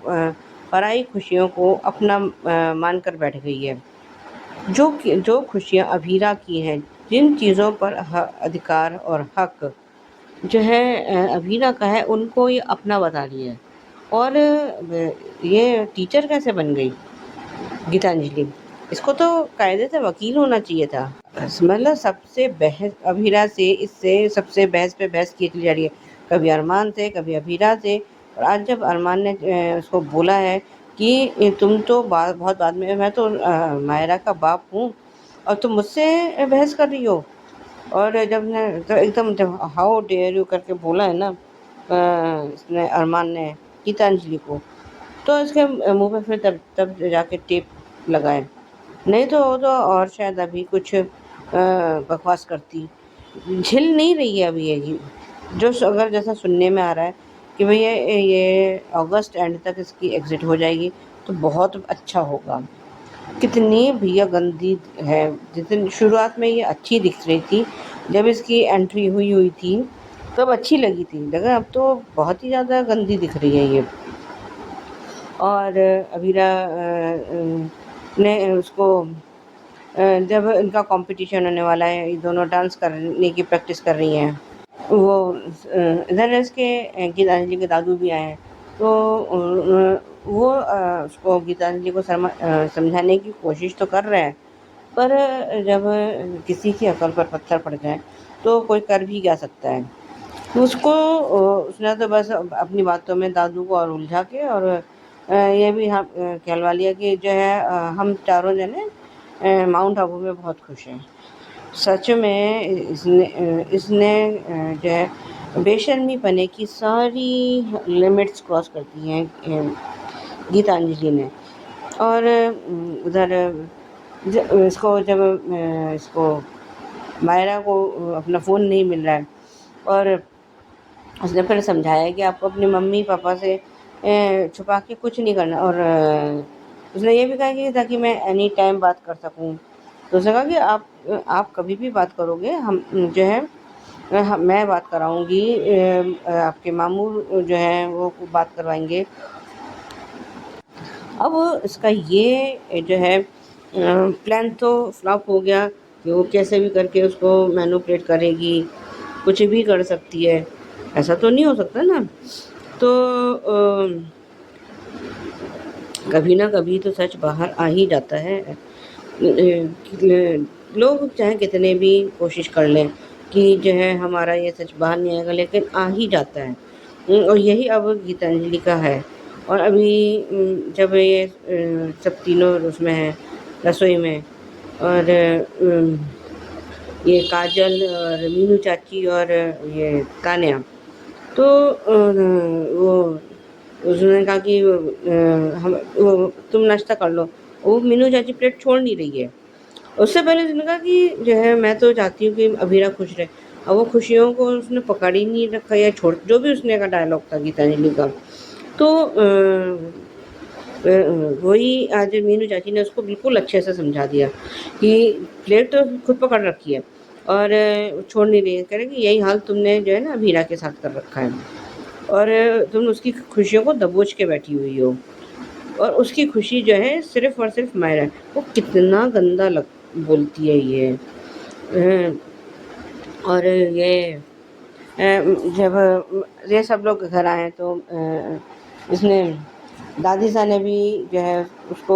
D: पराई खुशियों को अपना मानकर बैठ गई है। जो खुशियाँ अभीरा की हैं, जिन चीज़ों पर अधिकार और हक जो है अभीरा का है, उनको ये अपना बता रही है। और ये टीचर कैसे बन गई गीतांजलि? इसको तो कायदे से वकील होना चाहिए था। मतलब सबसे बहस अभीरा से, इससे सबसे बहस पे बहस की जा रही है, कभी अरमान से, कभी अभीरा से, और आज जब अरमान ने उसको बोला है कि तुम तो बहुत बाद में, मैं तो मायरा का बाप हूँ और तुम मुझसे बहस कर रही हो। और जब ने तो एकदम जब हाउ डेयर यू करके बोला है ना इसने अरमान ने गीतांजलि को, तो इसके मुंह पे फिर तब तब जाके टेप लगाए, नहीं तो वो तो और शायद अभी कुछ बकवास करती। झिल नहीं रही है अभी ये जो अगर जैसा सुनने में आ रहा है कि भैया ये अगस्त एंड तक इसकी एग्ज़िट हो जाएगी तो बहुत अच्छा होगा। कितनी भैया गंदी है, जितनी शुरुआत में ये अच्छी दिख रही थी, जब इसकी एंट्री हुई थी तब अच्छी लगी थी, लेकिन अब तो बहुत ही ज़्यादा गंदी दिख रही है ये। और अबीरा ने उसको जब इनका कंपटीशन होने वाला है, ये दोनों डांस करने की प्रैक्टिस कर रही हैं, वो इधर इसके गीतांजलि के दादू भी आए हैं, तो वो उसको गीतांजलि को समझाने की कोशिश तो कर रहे हैं, पर जब किसी की अकल पर पत्थर पड़ जाए तो कोई कर भी क्या सकता है। तो उसको उसने तो बस अपनी बातों में दादू को और उलझा के और ये भी हम कहलवा लिया कि जो है हम चारों जने माउंट आबू में बहुत खुश हैं। सच में इसने जो है बेशर्मी पने की सारी लिमिट्स क्रॉस कर दी हैं गीतांजलि ने। और उधर इसको जब इसको मायरा को अपना फ़ोन नहीं मिल रहा है और उसने फिर समझाया कि आपको अपनी मम्मी पापा से छुपा के कुछ नहीं करना, और उसने ये भी कहा कि ताकि मैं एनी टाइम बात कर सकूं। तो उसने कहा कि आप कभी भी बात करोगे, हम जो है मैं बात कराऊंगी, आपके मामू जो हैं वो बात करवाएंगे। अब इसका ये जो है प्लान तो फ्लॉप हो गया कि वो कैसे भी करके उसको मैनिपुलेट करेगी, कुछ भी कर सकती है, ऐसा तो नहीं हो सकता ना। तो कभी ना कभी तो सच बाहर आ ही जाता है। लोग चाहे कितने भी कोशिश कर लें कि जो है हमारा ये सच बाहर नहीं आएगा, लेकिन आ ही जाता है। और यही अब गीतांजलि का है। और अभी जब ये सब तीनों उसमें हैं रसोई में, और ये काजल और मीनू चाची और ये तान्या, तो वो उसने कहा कि तुम नाश्ता कर लो। वो मीनू चाची प्लेट छोड़ नहीं रही है। उससे पहले उसने कहा कि जो है मैं तो चाहती हूँ कि अभीरा खुश रहे। अब वो खुशियों को उसने पकड़ ही नहीं रखा या छोड़, जो भी उसने का डायलॉग था गीतांजलि का, तो वही आज मीनू चाची ने उसको बिल्कुल अच्छे से समझा दिया कि प्लेट तो खुद पकड़ रखी है और छोड़ नहीं रही है। कह रहे कि यही हाल तुमने जो है ना अभीरा के साथ कर रखा है, और तुम उसकी खुशियों को दबोच के बैठी हुई हो, और उसकी खुशी जो है सिर्फ और सिर्फ मायरा है। वो कितना गंदा बोलती है ये। और ये जब ये सब लोग घर आए तो इसने दादी सा ने भी जो है उसको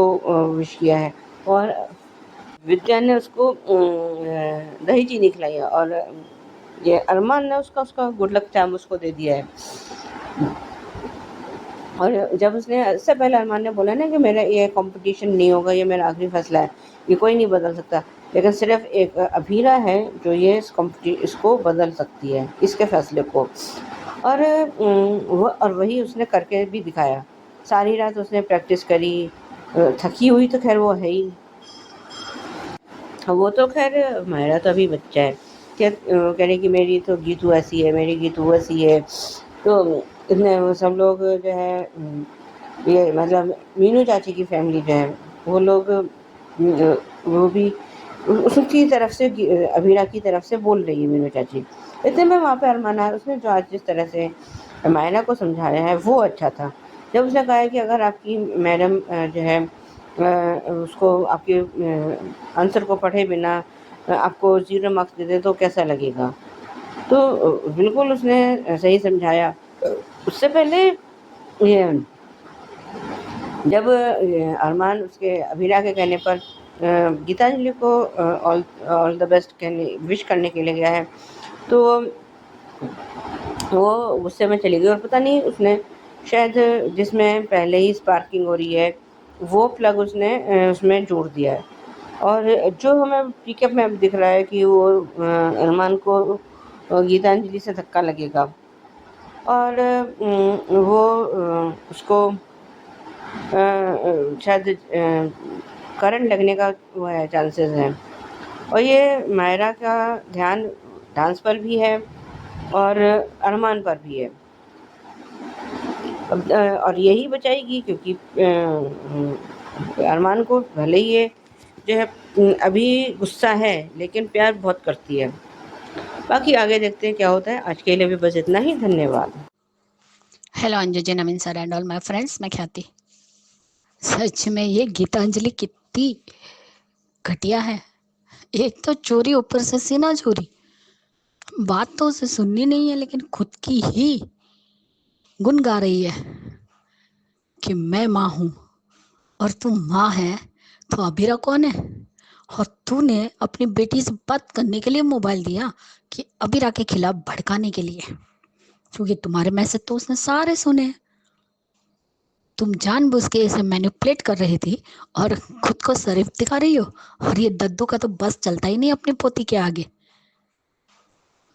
D: विश किया है, और विद्या ने उसको दही चीनी खिलाई है, और ये अरमान ने उसका गुड लक चार्म उसको दे दिया है। और जब उसने इससे पहले अरमान ने बोला ना कि मेरा ये कंपटीशन नहीं होगा, ये मेरा आखिरी फैसला है, ये कोई नहीं बदल सकता, लेकिन सिर्फ एक अभीरा है जो ये इसको बदल सकती है, इसके फैसले को। और वही उसने करके भी दिखाया। सारी रात उसने प्रैक्टिस करी, थकी हुई तो खैर वो है ही, वो तो खैर मायरा तो अभी बच्चा है, क्या कह रही कि मेरी तो गीतू ऐसी है, मेरी गीतू ऐसी है। तो इतने वो सब लोग जो है ये मतलब मीनू चाची की फैमिली जो है वो लोग वो भी उसकी तरफ से अभीरा की तरफ से बोल रही है मीनू चाची। इतने में वहाँ पे अरमान आया, उसने जो आज जिस तरह से मायरा को समझाया है वो अच्छा था। जब उसने कहा है कि अगर आपकी मैडम जो है उसको आपके आंसर को पढ़े बिना आपको 0 मार्क्स दे दे तो कैसा लगेगा, तो बिल्कुल उसने सही समझाया। उससे पहले ये जब अरमान उसके अभीरा के कहने पर गीतांजलि को ऑल द बेस्ट विश करने के लिए गया है, तो वो गुस्से में चली गई और पता नहीं उसने शायद जिसमें पहले ही स्पार्किंग हो रही है, वो प्लग उसने उसमें जोड़ दिया है। और जो हमें पिकअप में अब दिख रहा है कि वो अरमान को गीतांजलि से धक्का लगेगा और वो उसको शायद करंट लगने का वो है, चांसेस हैं। और ये मायरा का ध्यान डांस पर भी है और अरमान पर भी है। और यही बचाएगी, क्योंकि अरमान को भले ही ये जो है अभी गुस्सा है, लेकिन प्यार बहुत करती है। बाकी आगे देखते हैं क्या होता है। आज के लिए भी बस इतना ही। धन्यवाद।
C: Hello Anju ji, Naveen sir and all my friends, मैं ख्याति। सच में ये गीतांजलि कितनी घटिया है। एक तो चोरी, ऊपर से सीना चोरी। बात तो उसे सुननी नहीं है, लेकिन खुद की ही गुन गा रही है कि मैं माँ हूँ और तू माँ है तो अबीरा कौन है। और तूने अपनी बेटी से बात करने के लिए मोबाइल दिया कि अबीरा के खिलाफ भड़काने के लिए, क्योंकि तुम्हारे मैसेज तो उसने सारे सुने। तुम जानबूझ के इसे मैनिपुलेट कर रही थी और खुद को शरीफ दिखा रही हो। और ये दद्दू का तो बस चलता ही नहीं अपनी पोती के आगे,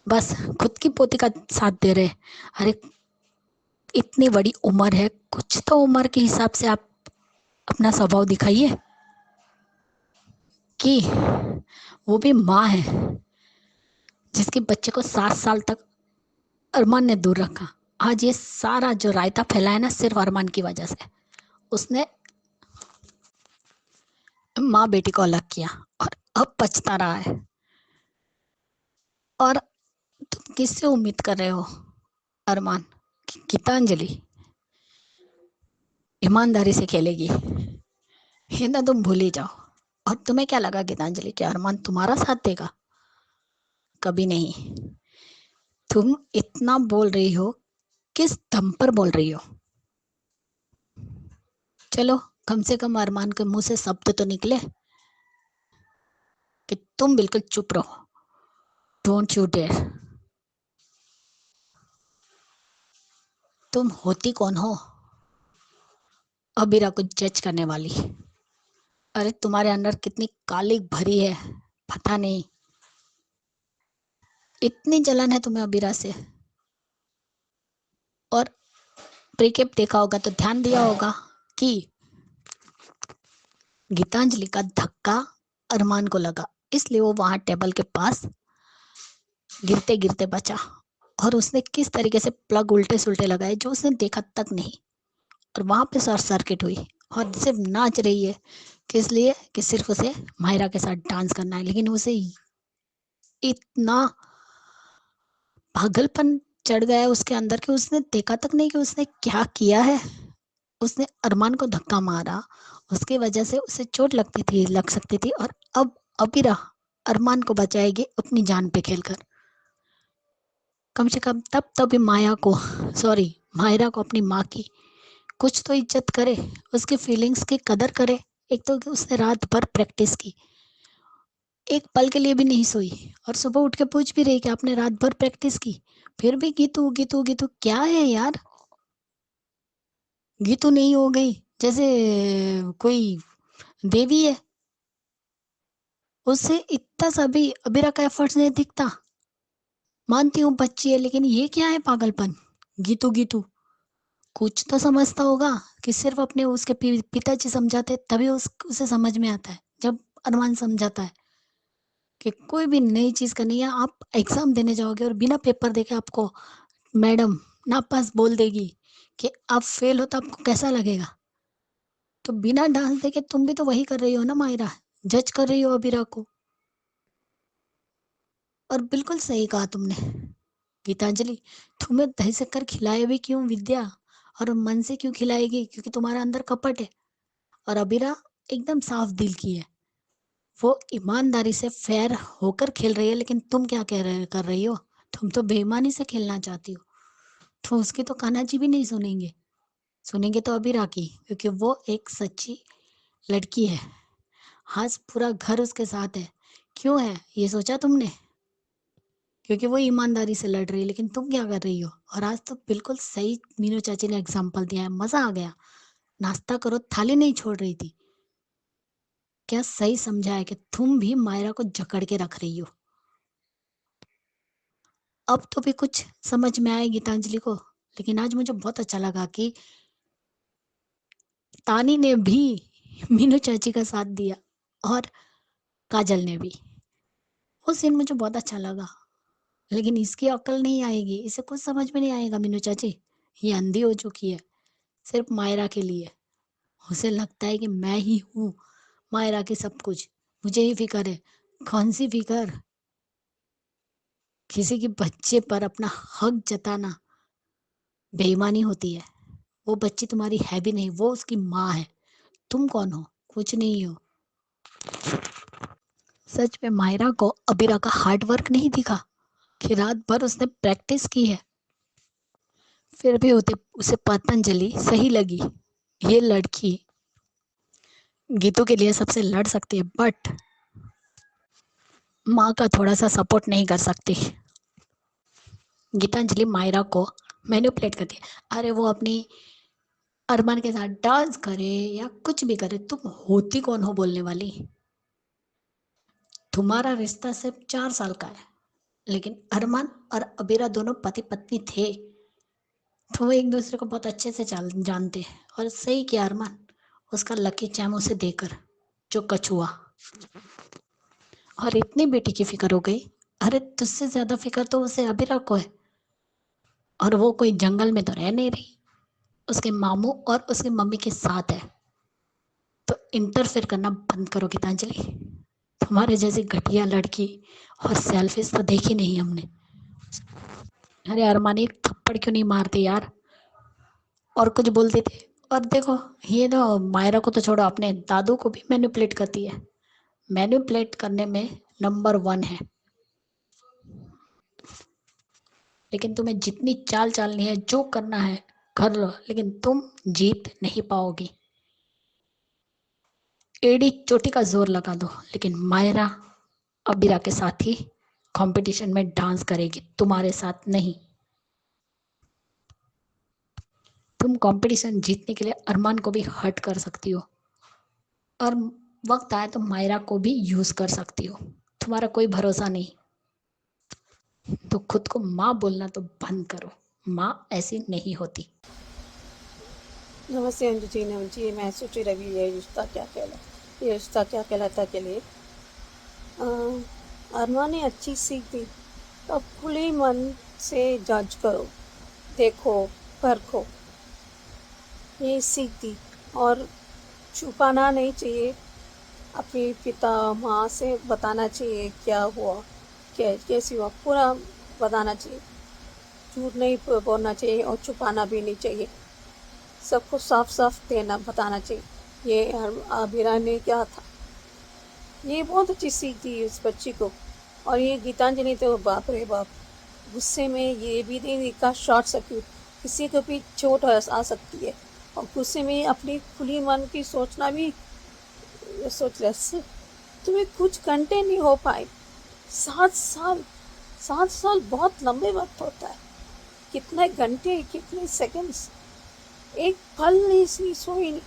C: बस खुद की पोती का साथ दे रहे। अरे इतनी बड़ी उम्र है, कुछ तो उम्र के हिसाब से आप अपना स्वभाव दिखाइए कि वो भी माँ है जिसके बच्चे को 7 साल तक अरमान ने दूर रखा। आज ये सारा जो रायता फैला है ना, सिर्फ अरमान की वजह से। उसने माँ बेटी को अलग किया और अब पछता रहा है। और तुम किससे उम्मीद कर रहे हो अरमान कि गीतांजलि ईमानदारी से खेलेगी? ये ना तुम भूल ही जाओ। और तुम्हें क्या लगा गीतांजलि कि अरमान तुम्हारा साथ देगा? कभी नहीं। तुम इतना बोल रही हो, किस दम पर बोल रही हो? चलो कम से कम अरमान के मुंह से शब्द तो निकले कि तुम बिल्कुल चुप रहो, डोंट यू डेयर। तुम होती कौन हो अबीरा को जज करने वाली? अरे तुम्हारे अंदर कितनी काली भरी है पता नहीं। इतनी जलन है तुम्हें अबीरा से। और प्रीकेप देखा होगा तो ध्यान दिया होगा कि गीतांजलि का धक्का अरमान को लगा, इसलिए वो वहां टेबल के पास गिरते गिरते बचा। और उसने किस तरीके से प्लग उल्टे सुल्टे लगाए जो उसने देखा तक नहीं। और वहां पे शॉर्ट सर्किट हुई और सिर्फ नाच रही है, किस लिए कि सिर्फ उसे मायरा के साथ डांस करना है। लेकिन उसे इतना पागलपन चढ़ गया है उसके अंदर कि उसने देखा तक नहीं कि उसने क्या किया है। उसने अरमान को धक्का मारा, उसकी वजह से उसे चोट लग सकती थी। और अब अबीरा अरमान को बचाएगी अपनी जान पे खेलकर। कम से कम तब भी मायरा को अपनी माँ की कुछ तो इज्जत करे, उसकी फीलिंग्स की कदर करे। एक तो उसने रात भर प्रैक्टिस की, एक पल के लिए भी नहीं सोई। और सुबह उठ के पूछ भी रही कि आपने रात भर प्रैक्टिस की, फिर भी गीतू गीतू गीतू क्या है यार? गीतू नहीं हो गई जैसे कोई देवी है। उससे इतना सा भी अबीरा का एफर्ट्स नहीं दिखता। मानती हूँ बच्ची है, लेकिन ये क्या है पागलपन? गीतू गीतू कुछ तो समझता होगा कि सिर्फ अपने उसके पिताजी समझाते तभी उसे समझ में आता है। जब अरमान समझाता है कि कोई भी नई चीज करनी है, आप एग्जाम देने जाओगे और बिना पेपर देके आपको मैडम नापास बोल देगी कि आप फेल हो, तो आपको कैसा लगेगा? तो बिना डांस देके तुम भी तो वही कर रही हो ना मायरा, जज कर रही हो अबीरा को। और बिल्कुल सही कहा तुमने गीतांजलि, तुम्हें दही शक्कर खिलाए भी क्यों विद्या, और मन से क्यों खिलाएगी? क्योंकि तुम्हारे अंदर कपट है। और अबीरा एकदम साफ दिल की है, वो ईमानदारी से फेयर होकर खेल रही है। लेकिन तुम क्या कर रही हो? तुम तो बेईमानी से खेलना चाहती हो। तो उसकी तो कान्हा जी भी नहीं सुनेंगे, सुनेंगे तो अबीरा की, क्योंकि वो एक सच्ची लड़की है। आज पूरा घर उसके साथ है। क्यों है ये सोचा तुमने? क्योंकि वो ईमानदारी से लड़ रही है, लेकिन तुम क्या कर रही हो? और आज तो बिल्कुल सही मीनू चाची ने एग्जाम्पल दिया है, मज़ा आ गया। नाश्ता करो, थाली नहीं छोड़ रही थी। क्या सही समझा है कि तुम भी मायरा को जकड़ के रख रही हो। अब तो भी कुछ समझ में आए गीतांजलि को, लेकिन आज मुझे बहुत अच्छा लगा कि तानी ने भी मीनू चाची का साथ दिया और काजल ने भी। वो सीन मुझे बहुत अच्छा लगा। लेकिन इसकी अक्ल नहीं आएगी, इसे कुछ समझ में नहीं आएगा मीनू चाची। ये अंधी हो चुकी है सिर्फ मायरा के लिए। उसे लगता है कि मैं ही हूँ मायरा की सब कुछ, मुझे ही फिक्र है। कौन सी फिक्र? किसी के बच्चे पर अपना हक जताना बेईमानी होती है। वो बच्ची तुम्हारी है भी नहीं, वो उसकी माँ है। तुम कौन हो? कुछ नहीं हो। सच में मायरा को अबीरा का हार्ड वर्क नहीं दिखा कि रात भर उसने प्रैक्टिस की है, फिर भी उसे पतंजलि सही लगी। ये लड़की गीतू के लिए सबसे लड़ सकती है, बट माँ का थोड़ा सा सपोर्ट नहीं कर सकती। गीतांजलि मायरा को मैनिपुलेट करती है। अरे वो अपनी अरमान के साथ डांस करे या कुछ भी करे, तुम होती कौन हो बोलने वाली? तुम्हारा रिश्ता सिर्फ 4 साल का है, लेकिन अरमान और अबीरा दोनों पति पत्नी थे, तो वो एक दूसरे को बहुत अच्छे से जानते हैं। और सही किया अरमान उसका लकी चैम उसे देकर, जो कछुआ। और इतनी बेटी की फिक्र हो गई। अरे तुझसे ज्यादा फिक्र तो उसे अबीरा को है, और वो कोई जंगल में तो रह नहीं रही, उसके मामू और उसकी मम्मी के साथ है। तो इंटरफेयर करना बंद करो गीतांजलि। तुम्हारे जैसी घटिया लड़की और सेल्फिश तो देखी नहीं हमने। अरे अरमान एक थप्पड़ क्यों नहीं मारते यार, और कुछ बोलते थे। और देखो, ये तो मायरा को तो छोड़ो, अपने दादू को भी मैनिपुलेट करती है। मैनिपुलेट करने में नंबर 1 है। लेकिन तुम्हें जितनी चाल चलनी है, जो करना है कर लो, लेकिन तुम जीत नहीं पाओगी। एड़ी चोटी का जोर लगा दो, लेकिन मायरा अबीरा के साथ ही कंपटीशन में डांस करेगी, तुम्हारे साथ नहीं। तुम कंपटीशन जीतने के लिए अरमान को भी हर्ट कर सकती हो, और वक्त आए तो मायरा को भी यूज कर सकती हो। तुम्हारा कोई भरोसा नहीं। तो खुद को माँ बोलना तो बंद करो, माँ ऐसी नहीं होती।
E: नमस्ते अंजू जी, जी मैं सोची रवि ये रिश्ता क्या कहलाता के लिए अरमान ने अच्छी सीख दी। अब खुले मन से जज करो, देखो, परखो, ये सीख दी। और छुपाना नहीं चाहिए, अपने पिता माँ से बताना चाहिए क्या हुआ, कैसी हुआ, पूरा बताना चाहिए। झूठ नहीं बोलना चाहिए और छुपाना भी नहीं चाहिए, सबको साफ साफ बताना चाहिए। ये आबिरा ने क्या था, ये बहुत अच्छी सीख दी उस बच्ची को। और ये गीतांजलि तो बाप रे बाप, गुस्से में ये भी नहीं देखा शॉर्ट सर्किट, किसी को भी चोट आ सकती है। और गुस्से में अपनी खुली मन की सोचना भी सोच रहे, तुम्हें कुछ घंटे नहीं हो पाए। 7 साल बहुत लंबे वक्त होता है। कितने घंटे, कितने सेकंड्स, एक पल नहीं सोई नहीं।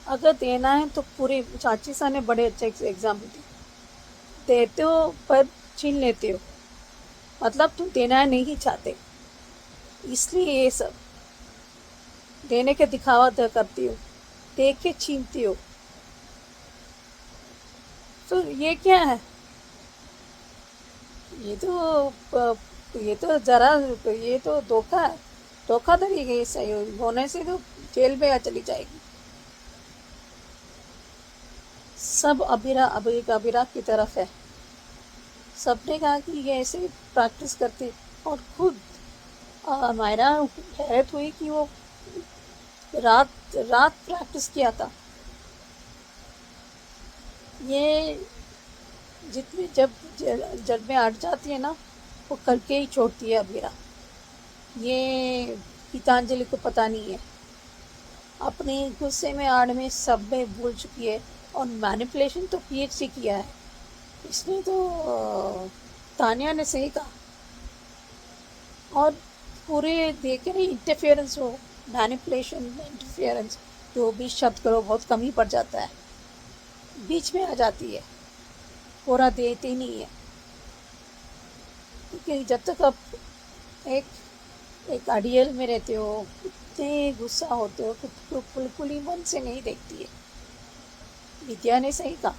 E: अगर देना है तो पूरे, चाची सा ने बड़े अच्छे एग्जाम्पल दिए। देते हो पर छीन लेते हो, मतलब तुम देना नहीं चाहते, इसलिए ये सब देने के दिखावा करती हो, देख के छीनती हो। तो ये क्या है? ये तो धोखा है, धोखाधड़ी है। सही होने से तो जेल में चली जाएगी। सब अबीरा की तरफ है। सबने कहा कि ये ऐसे प्रैक्टिस करते, और खुद मायरा हैरत हुई कि वो रात प्रैक्टिस किया था। ये जितनी जब में अट जाती है ना, वो करके ही छोड़ती है अबीरा। ये गीतांजलि को पता नहीं है, अपने गुस्से में आड़ में सब में भूल चुकी है। और मैनिपुलेशन तो पीएचडी किया है इसने, तो तानिया ने सही कहा। और पूरे देखे नहीं इंटरफेरेंस हो, मैनिपुलेशन, इंटरफेरेंस, जो भी शब्द करो बहुत कम ही पड़ जाता है, बीच में आ जाती है, पूरा देती नहीं है। क्योंकि जब तक आप एक आइडियल में रहते हो, इतने गुस्सा होते हो, खुद को बिल्कुल ही मन से नहीं देखती है। विद्या ने सही कहा,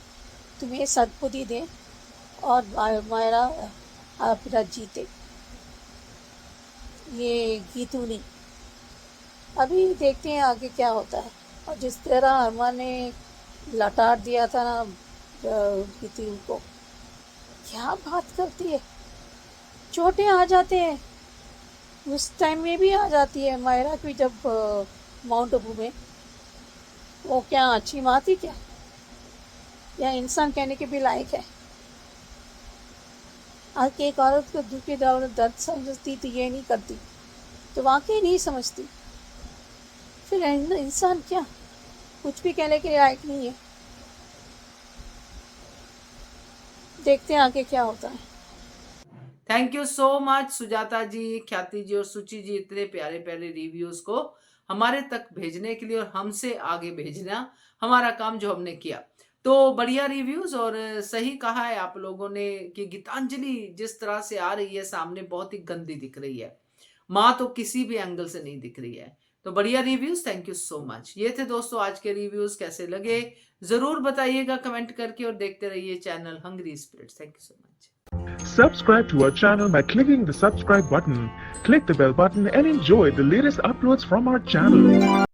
E: तुम्हें सद्बुद्धि दे और मायरा आपरा जीते, ये गीतू नहीं। अभी देखते हैं आगे क्या होता है। और जिस तरह अरमान ने लटार दिया था ना गीतू को, क्या बात करती है, चोटें आ जाते हैं, उस टाइम में भी आ जाती है मायरा की। जब माउंट आबू में, वो क्या अच्छी माँ थी क्या, या इंसान कहने के भी लायक है? आज एक औरत को दुख के दर्द समझती तो ये नहीं करती, तो वाकई नहीं समझती, फिर इंसान क्या कुछ भी कहने के लायक नहीं है। देखते हैं आगे क्या होता है।
A: Thank you so much Sujata ji, Khyati ji और सुचि जी, इतने प्यारे प्यारे रिव्यूज को हमारे तक भेजने के लिए और हमसे आगे भेजना हमारा काम जो हमने किया। तो बढ़िया रिव्यूज, और सही कहा है आप लोगों ने कि गीतांजलि जिस तरह से आ रही है सामने बहुत ही गंदी दिख रही है, माँ तो किसी भी एंगल से नहीं दिख रही है। तो बढ़िया reviews, thank you so much. ये थे दोस्तों आज के रिव्यूज, कैसे लगे जरूर बताइएगा कमेंट करके, और देखते रहिए channel hungry spirits. Thank you so much.
F: Subscribe to our channel by clicking the subscribe button. Click the bell button and enjoy the latest uploads from our channel.